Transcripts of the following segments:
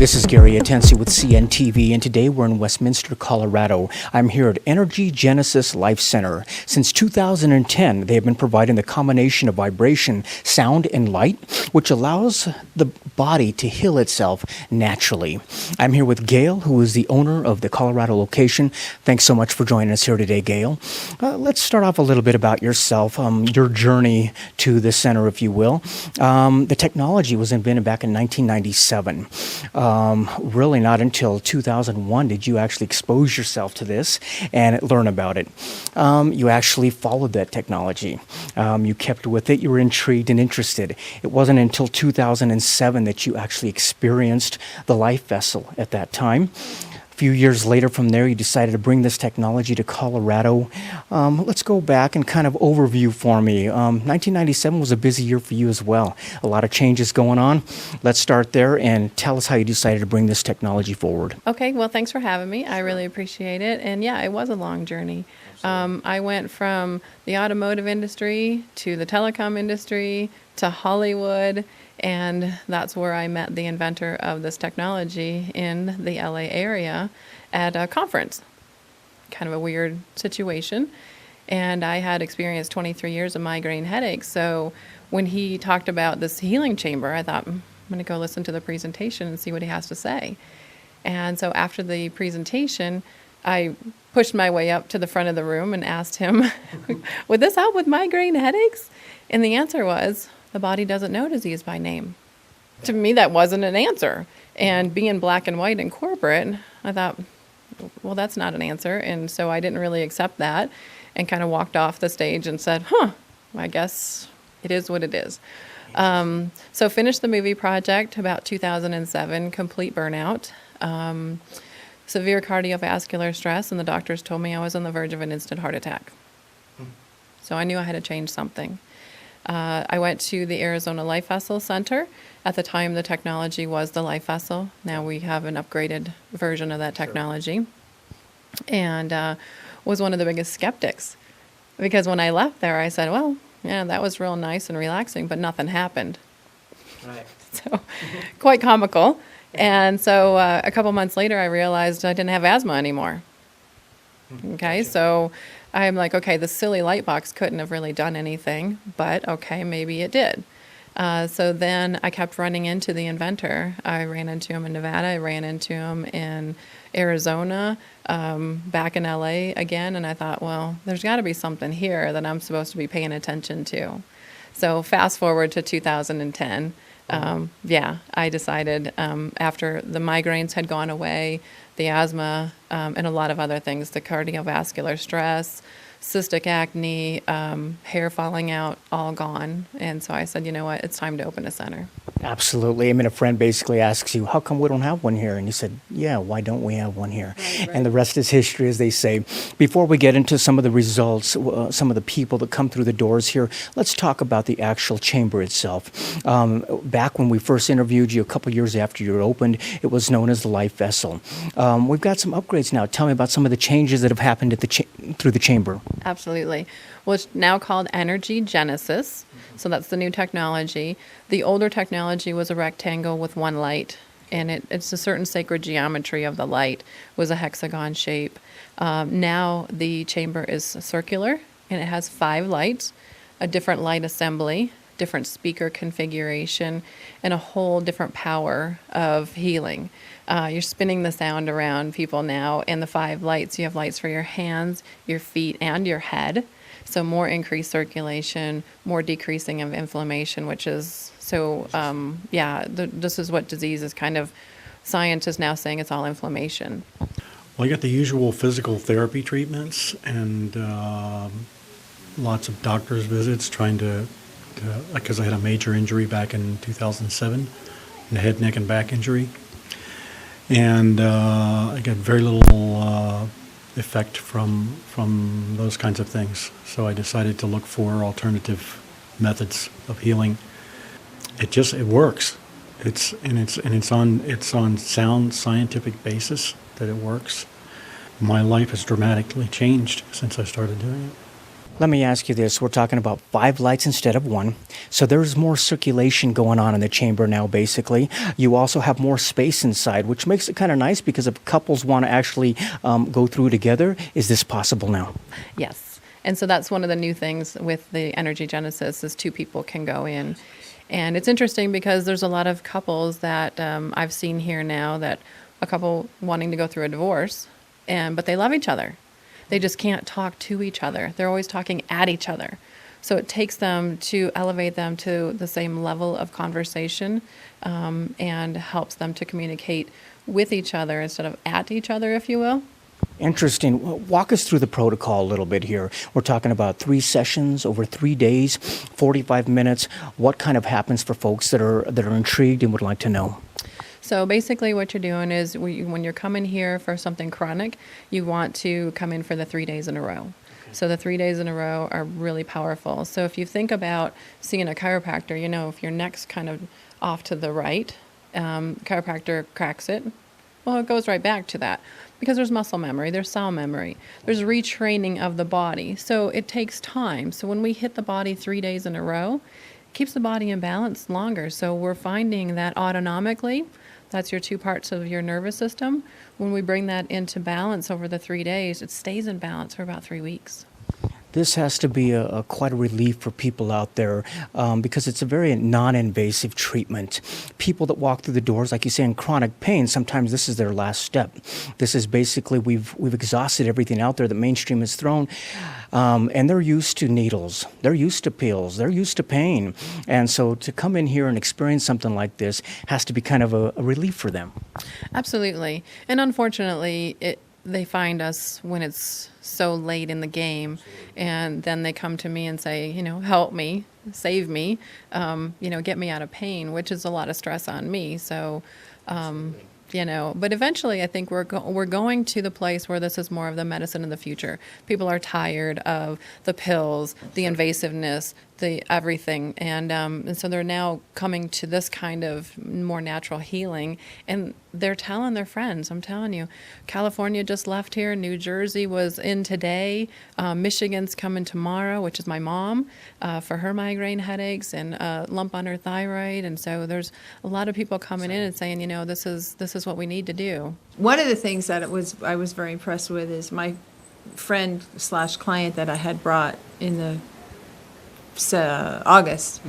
This is Gary Atensi with CNTV, and today we're in Westminster, Colorado. I'm here at Energy Genesis Life Center. Since 2010, they have been providing the combination of vibration, sound, and light, which allows the body to heal itself naturally. I'm here with Gail, who is the owner of the Colorado location. Thanks so much for joining us here today, Gail. Let's start off a little bit about yourself, your journey to the center, if you will. The technology was invented back in 1997. Really not until 2001 did you actually expose yourself to this and learn about it. You actually followed that technology. You kept with it. You were intrigued and interested. It wasn't until 2007 that you actually experienced the life vessel at that time. A few years later from there, you decided to bring this technology to Colorado. Let's go back and kind of overview for me. 1997 was a busy year for you as well. A lot of changes going on. Let's start there and tell us how you decided to bring this technology forward. Okay, well, thanks for having me. I really appreciate it. And yeah, it was a long journey. I went from the automotive industry to the telecom industry to Hollywood, and that's where I met the inventor of this technology in the LA area at a conference. Kind of a weird situation. And I had experienced 23 years of migraine headaches. So when he talked about this healing chamber, I thought, I'm going to go listen to the presentation and see what he has to say. And so after the presentation, I pushed my way up to the front of the room and asked him, would this help with migraine headaches? And the answer was, the body doesn't know disease by name. To me, that wasn't an answer. And being black and white in corporate, I thought, well, that's not an answer. And so I didn't really accept that and kind of walked off the stage and said, I guess it is what it is. So finished the movie project about 2007, complete burnout, severe cardiovascular stress, and the doctors told me I was on the verge of an instant heart attack. So I knew I had to change something. I went to the Arizona Life Vessel Center. At the time, the technology was the Life Vessel. Now we have an upgraded version of that technology. And was one of the biggest skeptics. Because when I left there, I said, well, yeah, that was real nice and relaxing, but nothing happened. Right. So quite comical. And so a couple months later, I realized I didn't have asthma anymore. Okay, so I'm like, okay, the silly light box couldn't have really done anything, but okay, maybe it did. So then I kept running into the inventor. I ran into him in Nevada. I ran into him in Arizona, back in LA again. And I thought, well, there's got to be something here that I'm supposed to be paying attention to. So fast forward to 2010. I decided after the migraines had gone away, the asthma, and a lot of other things, the cardiovascular stress, cystic acne, hair falling out, all gone. And so I said, you know what, it's time to open a center. Absolutely. I mean, a friend basically asks you, how come we don't have one here? And you said, yeah, why don't we have one here? Right. And the rest is history, as they say. Before we get into some of the results, some of the people that come through the doors here, let's talk about the actual chamber itself. Back when we first interviewed you a couple years after you opened, it was known as the Life Vessel. We've got some upgrades now. Tell me about some of the changes that have happened at through the chamber. Absolutely. Well, it's now called Energy Genesis. So that's the new technology. The older technology was a rectangle with one light, and it's a certain sacred geometry of the light, was a hexagon shape. Now the chamber is circular, and it has 5 lights, a different light assembly, different speaker configuration, and a whole different power of healing. You're spinning the sound around people now, and the 5 lights, you have lights for your hands, your feet, and your head. So more increased circulation, more decreasing of inflammation, which is, this is what disease is kind of, science is now saying it's all inflammation. Well, I got the usual physical therapy treatments and lots of doctor's visits trying to because I had a major injury back in 2007, a head, neck, and back injury. And I got very little effect from those kinds of things. So I decided to look for alternative methods of healing. It works. It's on sound scientific basis that it works. My life has dramatically changed since I started doing it. Let me ask you this. We're talking about 5 lights instead of 1. So there's more circulation going on in the chamber now, basically. You also have more space inside, which makes it kind of nice because if couples want to actually go through together, is this possible now? Yes. And so that's one of the new things with the Energy Genesis is 2 people can go in. And it's interesting because there's a lot of couples that I've seen here now that a couple wanting to go through a divorce, but they love each other. They just can't talk to each other. They're always talking at each other. So it takes them to elevate them to the same level of conversation and helps them to communicate with each other instead of at each other, if you will. Interesting. Walk us through the protocol a little bit here. We're talking about 3 sessions over 3 days, 45 minutes. What kind of happens for folks that are intrigued and would like to know? So basically what you're doing is when you're coming here for something chronic, you want to come in for the 3 days in a row. So the 3 days in a row are really powerful. So if you think about seeing a chiropractor, if your neck's kind of off to the right, chiropractor cracks it. Well, it goes right back to that because there's muscle memory, there's cell memory, there's retraining of the body. So it takes time. So when we hit the body 3 days in a row, it keeps the body in balance longer. So we're finding that autonomically, that's your 2 parts of your nervous system. When we bring that into balance over the 3 days, it stays in balance for about 3 weeks. This has to be quite a relief for people out there because it's a very non-invasive treatment. People that walk through the doors, like you say, in chronic pain, sometimes this is their last step. This is basically, we've exhausted everything out there that mainstream has thrown, and they're used to needles. They're used to pills. They're used to pain. And so to come in here and experience something like this has to be kind of a relief for them. Absolutely. And unfortunately, they find us when it's so late in the game, and then they come to me and say, help me, save me, get me out of pain, which is a lot of stress on me. So, but eventually I think we're going to the place where this is more of the medicine of the future. People are tired of the pills, the invasiveness, the everything. And so they're now coming to this kind of more natural healing, and they're telling their friends. I'm telling you, California just left here. New Jersey was in today. Michigan's coming tomorrow, which is my mom, for her migraine headaches and a lump on her thyroid. And so there's a lot of people coming in and saying, this is what we need to do. One of the things that I was very impressed with is my friend / client that I had brought in the August.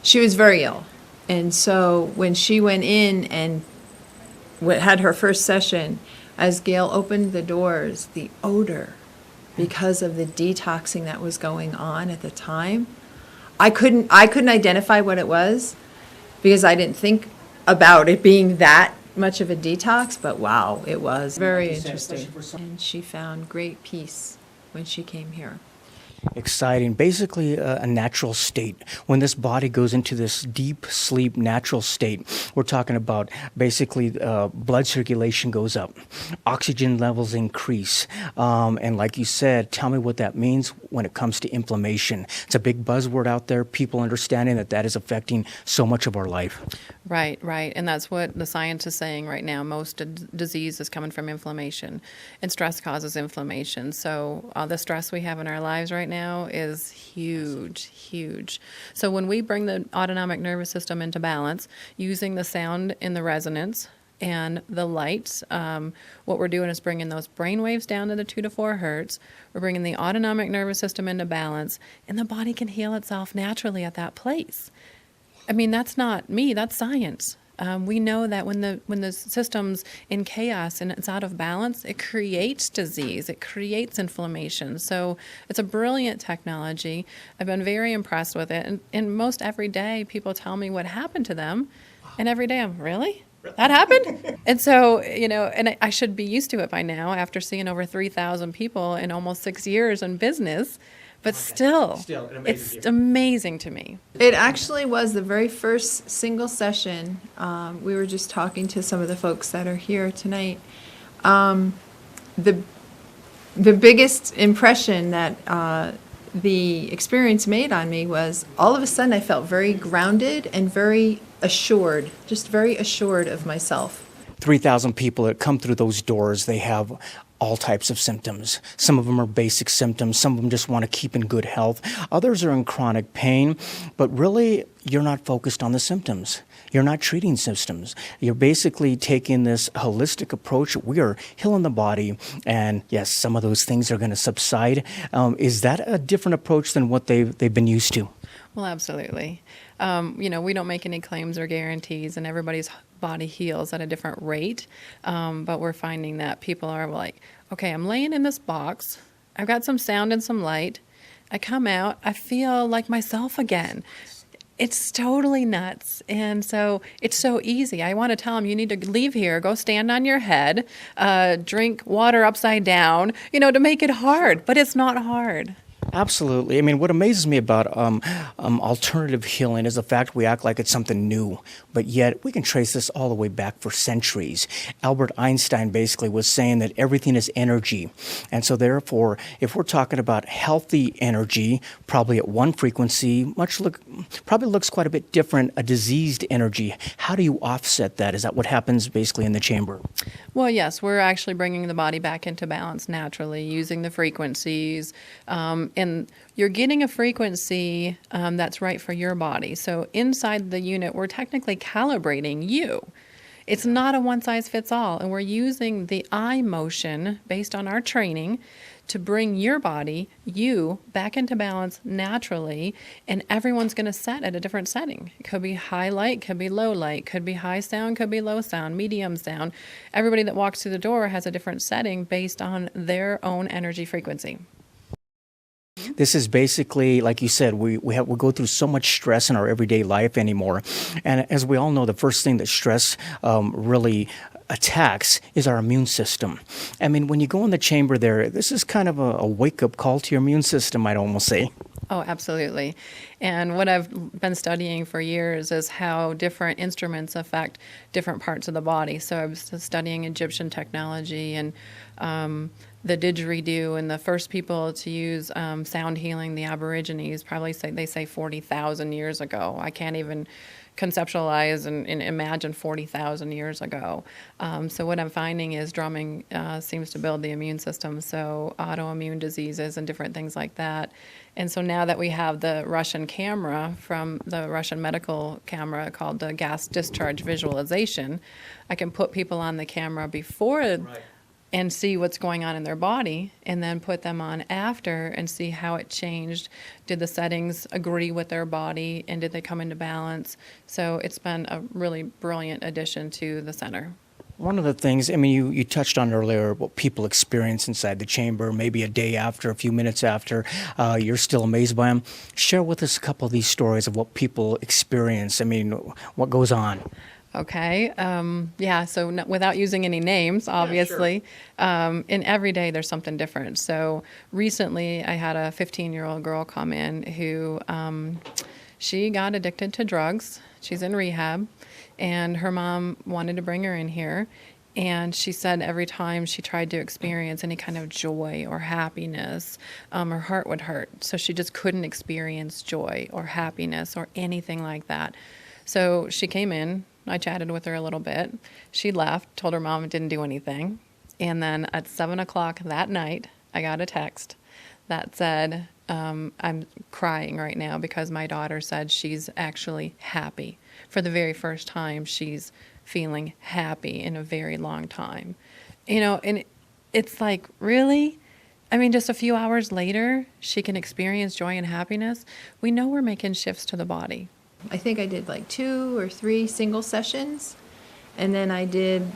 She was very ill, and so when she went in and had her first session, as Gail opened the doors, the odor, because of the detoxing that was going on at the time, I couldn't identify what it was because I didn't think about it being that much of a detox, but wow, it was very interesting. And she found great peace when she came here. Exciting. Basically a natural state. When this body goes into this deep sleep natural state, we're talking about basically blood circulation goes up, oxygen levels increase, and like you said, tell me what that means when it comes to inflammation. It's a big buzzword out there, people understanding that is affecting so much of our life. Right. And that's what the science is saying right now. Most disease is coming from inflammation, and stress causes inflammation. So the stress we have in our lives right now is huge. So when we bring the autonomic nervous system into balance, using the sound in the resonance and the lights, what we're doing is bringing those brain waves down to the 2 to 4 hertz. We're bringing the autonomic nervous system into balance, and the body can heal itself naturally at that place. I mean, that's not me, that's science. We know that when the system's in chaos and it's out of balance, it creates disease, it creates inflammation. So it's a brilliant technology. I've been very impressed with it. And most every day, people tell me what happened to them. And every day I'm, really? That happened? And so, and I should be used to it by now after seeing over 3,000 people in almost 6 years in business. But still it's amazing to me. It actually was the very first single session. We were just talking to some of the folks that are here tonight. The biggest impression that the experience made on me was all of a sudden I felt very grounded and very assured, just very assured of myself. 3,000 people that come through those doors, they have all types of symptoms. Some of them are basic symptoms. Some of them just want to keep in good health. Others are in chronic pain, but really you're not focused on the symptoms. You're not treating symptoms. You're basically taking this holistic approach. We are healing the body, and yes, some of those things are going to subside. Is that a different approach than what they've been used to? Well, absolutely. We don't make any claims or guarantees, and everybody's body heals at a different rate. But we're finding that people are like, okay, I'm laying in this box. I've got some sound and some light. I come out. I feel like myself again. It's totally nuts. And so it's so easy. I want to tell them, you need to leave here, go stand on your head, drink water upside down, to make it hard. But it's not hard. Absolutely. I mean, what amazes me about alternative healing is the fact we act like it's something new, but yet we can trace this all the way back for centuries. Albert Einstein basically was saying that everything is energy. And so therefore, if we're talking about healthy energy, probably at one frequency, probably looks quite a bit different, a diseased energy. How do you offset that? Is that what happens basically in the chamber? Well, yes, we're actually bringing the body back into balance naturally using the frequencies. And you're getting a frequency that's right for your body. So inside the unit, we're technically calibrating you. It's not a one-size-fits-all. And we're using the eye motion based on our training to bring your body, you, back into balance naturally. And everyone's going to set at a different setting. It could be high light, could be low light, could be high sound, could be low sound, medium sound. Everybody that walks through the door has a different setting based on their own energy frequency. This is basically, like you said, we go through so much stress in our everyday life anymore. And as we all know, the first thing that stress really attacks is our immune system. I mean, when you go in the chamber there, this is kind of a wake-up call to your immune system, I'd almost say. Oh, absolutely. And what I've been studying for years is how different instruments affect different parts of the body. So I was studying Egyptian technology and the didgeridoo, and the first people to use sound healing, the Aborigines, probably they say 40,000 years ago. I can't even conceptualize and imagine 40,000 years ago. So what I'm finding is drumming seems to build the immune system, so autoimmune diseases and different things like that. And so now that we have the Russian camera from the Russian medical camera called the gas discharge visualization, I can put people on the camera before and see what's going on in their body, and then put them on after and see how it changed. Did the settings agree with their body, and did they come into balance? So it's been a really brilliant addition to the center. One of the things, I mean, you touched on earlier what people experience inside the chamber, maybe a day after, a few minutes after, you're still amazed by them. Share with us a couple of these stories of what people experience. I mean, what goes on? Okay. So without using any names, obviously, in every day there's something different. So recently I had a 15-year-old girl come in who she got addicted to drugs. She's in rehab, and her mom wanted to bring her in here. And she said every time she tried to experience any kind of joy or happiness, her heart would hurt. So she just couldn't experience joy or happiness or anything like that. So she came in. I chatted with her a little bit. She left, told her mom it didn't do anything. And then at 7 o'clock that night, I got a text that said, I'm crying right now because my daughter said she's actually happy. For the very first time, she's feeling happy in a very long time. And it's like, really? I mean, just a few hours later, she can experience joy and happiness. We know we're making shifts to the body. I think I did like 2 or 3 single sessions. And then I did,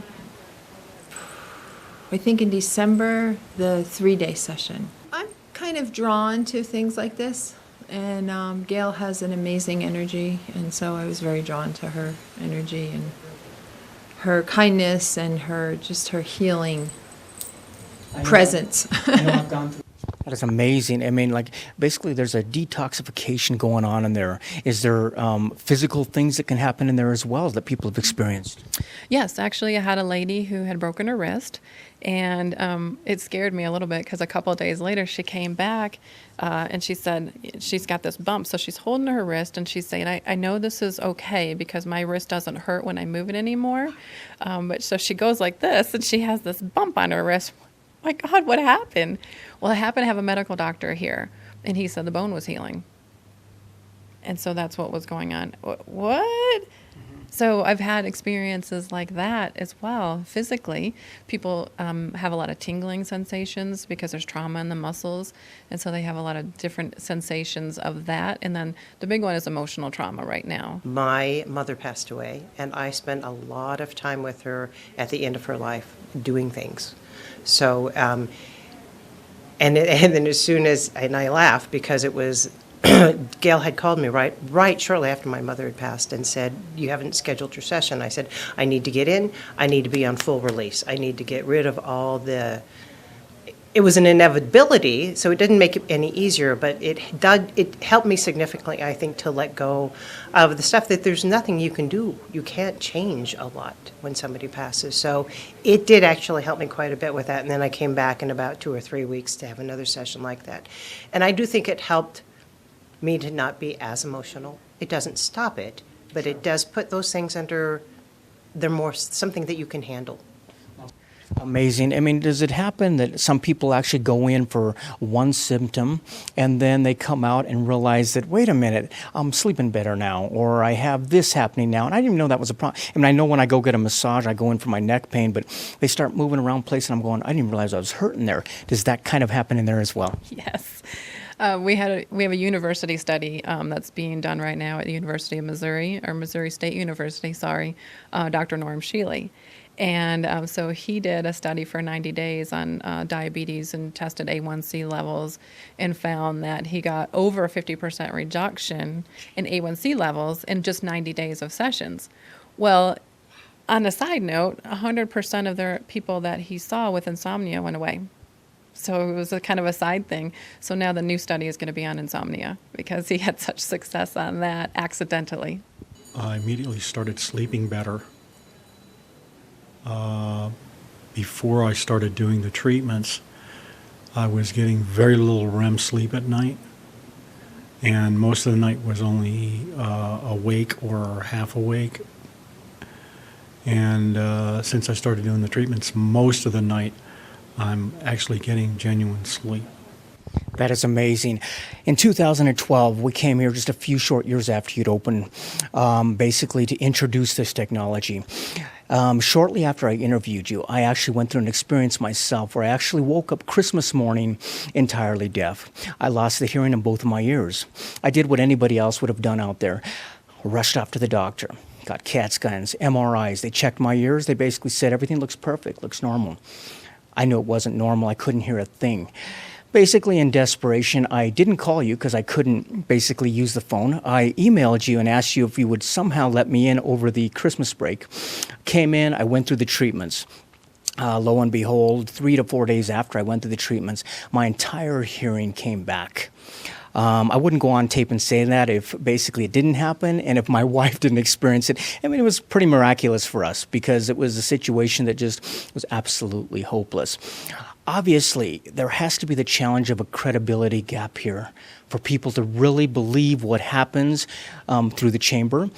I think in December, the 3-day session. I'm kind of drawn to things like this. And Gail has an amazing energy. And so I was very drawn to her energy and her kindness and her healing presence. That is amazing. I mean, like, basically there's a detoxification going on in there. Is there physical things that can happen in there as well that people have experienced? Yes, actually I had a lady who had broken her wrist, and it scared me a little bit because a couple of days later she came back and she said she's got this bump. So she's holding her wrist and she's saying, I know this is okay because my wrist doesn't hurt when I move it anymore. But so she goes like this and she has this bump on her wrist. My God, what happened? Well, I happened to have a medical doctor here, and he said the bone was healing. And so that's what was going on. What? So I've had experiences like that as well. Physically, people have a lot of tingling sensations because there's trauma in the muscles. And so they have a lot of different sensations of that. And then the big one is emotional trauma right now. My mother passed away, and I spent a lot of time with her at the end of her life doing things. So, and then as soon as, and I laugh because it was, Gail had called me right shortly after my mother had passed and said, "You haven't scheduled your session." I said, "I need to get in. I need to be on full release. I need to get rid of all the." It was an inevitability, so it didn't make it any easier, but it helped me significantly, I think, to let go of the stuff that there's nothing you can do. You can't change a lot when somebody passes. So it did actually help me quite a bit with that. And then I came back in about 2 or 3 weeks to have another session like that. And I do think it helped me to not be as emotional. It doesn't stop it, but it does put those things under, they're more something that you can handle. Amazing. I mean, does it happen that some people actually go in for one symptom and then they come out and realize that, wait a minute, I'm sleeping better now, or I have this happening now, and I didn't even know that was a problem. I mean, I know when I go get a massage, I go in for my neck pain, but they start moving around place and I'm going, I didn't even realize I was hurting there. Does that kind of happen in there as well? Yes. We have a university study that's being done right now at the University of Missouri, or Missouri State University, Dr. Norm Shealy. And so he did a study for 90 days on diabetes and tested A1C levels and found that he got over a 50% reduction in A1C levels in just 90 days of sessions. Well, on a side note, 100% of the people that he saw with insomnia went away. So it was a kind of a side thing. So now the new study is going to be on insomnia because he had such success on that accidentally. I immediately started sleeping better. Before I started doing the treatments, I was getting very little REM sleep at night, and most of the night was only awake or half awake. And since I started doing the treatments, most of the night I'm actually getting genuine sleep. That is amazing. In 2012, we came here just a few short years after you'd opened, basically to introduce this technology. Shortly after I interviewed you, I actually went through an experience myself where I actually woke up Christmas morning entirely deaf. I lost the hearing in both of my ears. I did what anybody else would have done out there. Rushed off to the doctor. Got CAT scans, MRIs. They checked my ears. They basically said everything looks perfect, looks normal. I knew it wasn't normal. I couldn't hear a thing. Basically, in desperation, I didn't call you because I couldn't basically use the phone. I emailed you and asked you if you would somehow let me in over the Christmas break. Came in, I went through the treatments. Lo and behold, 3 to 4 days after I went through the treatments, my entire hearing came back. I wouldn't go on tape and say that if basically it didn't happen and if my wife didn't experience it. I mean, it was pretty miraculous for us because it was a situation that just was absolutely hopeless. Obviously, there has to be the challenge of a credibility gap here for people to really believe what happens through the chamber.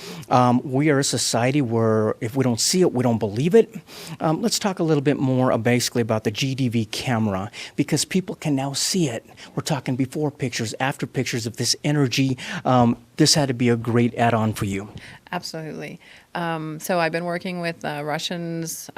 We are a society where if we don't see it, we don't believe it. Let's talk a little bit more basically about the GDV camera because people can now see it. We're talking before pictures, after pictures of this energy. This had to be a great add-on for you. Absolutely. So I've been working with Russians,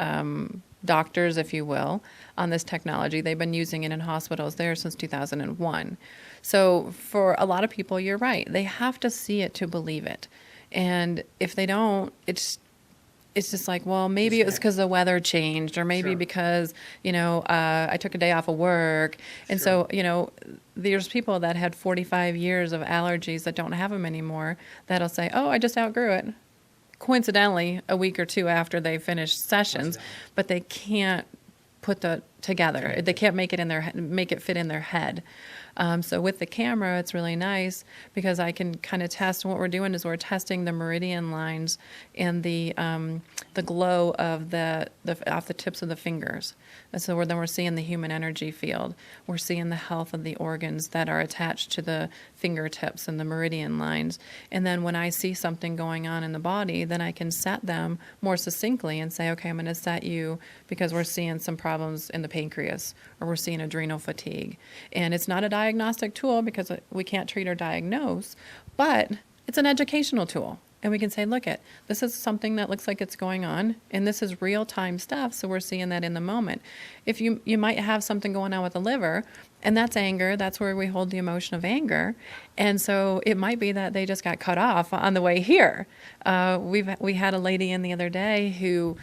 doctors, if you will, on this technology. They've been using it in hospitals there since 2001. So for a lot of people, you're right. They have to see it to believe it. And if they don't, it's just like, well, maybe it was because the weather changed, or maybe because, I took a day off of work. And so, there's people that had 45 years of allergies that don't have them anymore that'll say, oh, I just outgrew it. Coincidentally, a week or two after they finish sessions, but they can't put the together. They can't make it fit in their head. So with the camera, it's really nice because I can kind of test. What we're doing is we're testing the meridian lines and the glow of off the tips of the fingers. And so then we're seeing the human energy field. We're seeing the health of the organs that are attached to the fingertips and the meridian lines. And then when I see something going on in the body, then I can set them more succinctly and say, okay, I'm going to set you because we're seeing some problems in the pancreas or we're seeing adrenal fatigue. And it's not a diagnostic tool because we can't treat or diagnose, but it's an educational tool. And we can say, look, this is something that looks like it's going on, and this is real-time stuff, so we're seeing that in the moment. If you might have something going on with the liver, and that's anger, that's where we hold the emotion of anger, and so it might be that they just got cut off on the way here. We had a lady in the other day who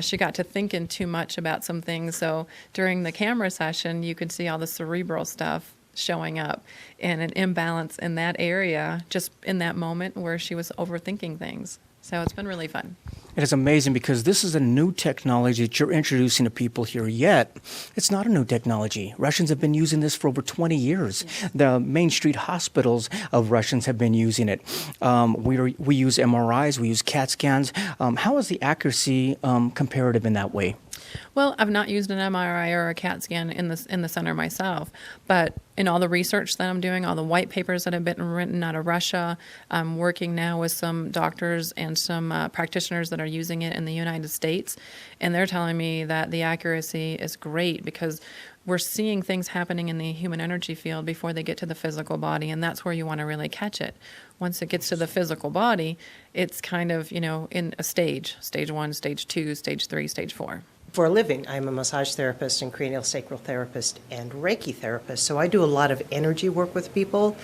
she got to thinking too much about some things, so during the camera session, you could see all the cerebral stuff showing up and an imbalance in that area just in that moment where she was overthinking things. So it's been really fun. It is amazing because this is a new technology that you're introducing to people here, yet it's not a new technology. Russians have been using this for over 20 years. Yes. The Main Street hospitals of Russians have been using it. We use MRIs, we use CAT scans. How is the accuracy comparative in that way? Well, I've not used an MRI or a CAT scan in the center myself, but in all the research that I'm doing, all the white papers that have been written out of Russia, I'm working now with some doctors and some practitioners that are using it in the United States, and they're telling me that the accuracy is great because we're seeing things happening in the human energy field before they get to the physical body, and that's where you want to really catch it. Once it gets to the physical body, it's kind of, in a stage 1, stage 2, stage 3, stage 4. For a living, I'm a massage therapist and cranial sacral therapist and Reiki therapist, so I do a lot of energy work with people,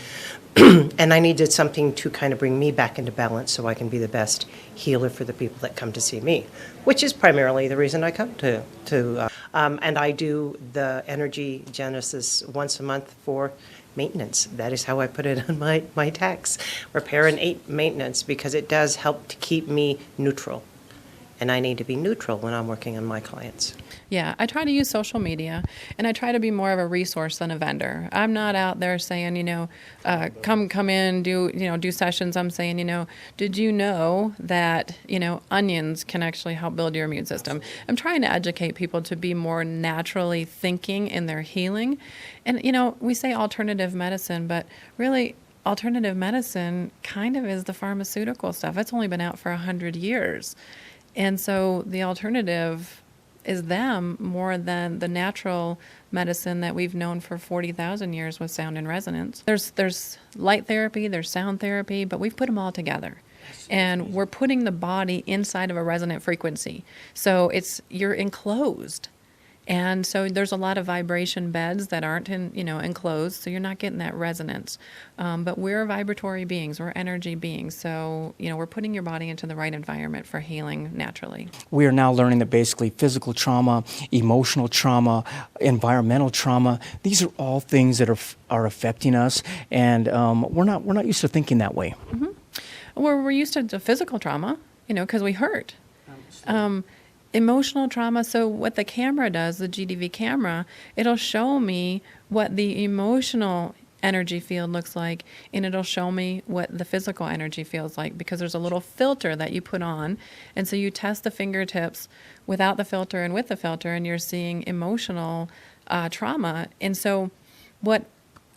and I needed something to kind of bring me back into balance so I can be the best healer for the people that come to see me, which is primarily the reason I come and I do the Energy Genesis once a month for maintenance. That is how I put it on my tax, repair and maintenance, because it does help to keep me neutral. And I need to be neutral when I'm working on my clients. Yeah, I try to use social media, and I try to be more of a resource than a vendor. I'm not out there saying, come in, do sessions. I'm saying, did you know that, onions can actually help build your immune system? I'm trying to educate people to be more naturally thinking in their healing. And, we say alternative medicine, but really alternative medicine kind of is the pharmaceutical stuff. It's only been out for 100 years. And so the alternative is them more than the natural medicine that we've known for 40,000 years with sound and resonance. There's light therapy, there's sound therapy, but we've put them all together. And we're putting the body inside of a resonant frequency. So you're enclosed. And so there's a lot of vibration beds that aren't enclosed, so you're not getting that resonance. But we're vibratory beings, we're energy beings, so we're putting your body into the right environment for healing naturally. We are now learning that basically physical trauma, emotional trauma, environmental trauma, these are all things that are affecting us, and we're not used to thinking that way. Mm-hmm. We're used to physical trauma, because we hurt. Emotional trauma, so what the camera does, the GDV camera, it'll show me what the emotional energy field looks like, and it'll show me what the physical energy feels like, because there's a little filter that you put on, and so you test the fingertips without the filter and with the filter, and you're seeing emotional trauma. And so what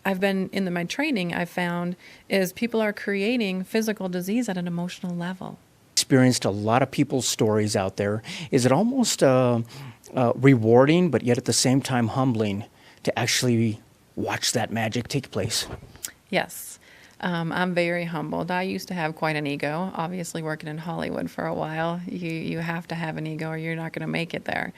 I've been in my training, I've found is people are creating physical disease at an emotional level. Experienced a lot of people's stories out there. Is it almost rewarding, but yet at the same time humbling to actually watch that magic take place? Yes. I'm very humbled. I used to have quite an ego. Obviously, working in Hollywood for a while, you have to have an ego or you're not going to make it there.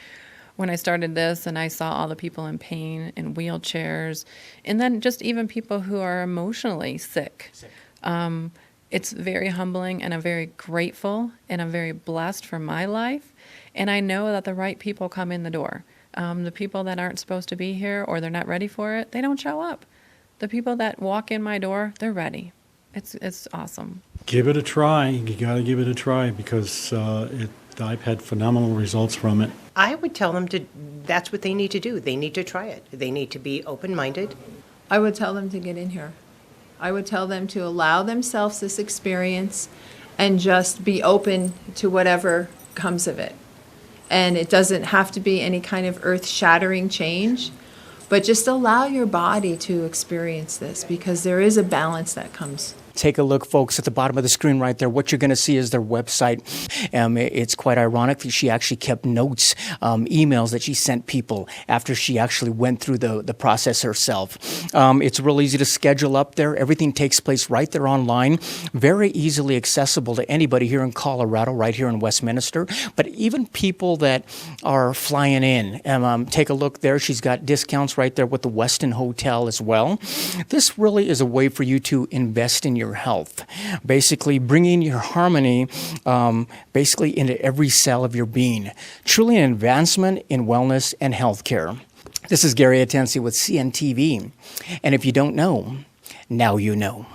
When I started this and I saw all the people in pain, in wheelchairs, and then just even people who are emotionally sick. It's very humbling, and I'm very grateful, and I'm very blessed for my life. And I know that the right people come in the door. The people that aren't supposed to be here or they're not ready for it, they don't show up. The people that walk in my door, they're ready. It's awesome. Give it a try. You got to give it a try because I've had phenomenal results from it. I would tell them that's what they need to do. They need to try it. They need to be open-minded I would tell them to get in here. I would tell them to allow themselves this experience and just be open to whatever comes of it. And it doesn't have to be any kind of earth-shattering change, but just allow your body to experience this, because there is a balance that comes. Take a look, folks, at the bottom of the screen right there. What you're going to see is their website. It's quite ironic that she actually kept notes, emails that she sent people after she actually went through the process herself. It's real easy to schedule up there. Everything takes place right there online. Very easily accessible to anybody here in Colorado, right here in Westminster, but even people that are flying in. Take a look there. She's got discounts right there with the Westin Hotel as well. This really is a way for you to invest in your health, basically bringing your harmony basically into every cell of your being. Truly an advancement in wellness and healthcare. This is Gary Atensi with CNTV, and if you don't know, now you know.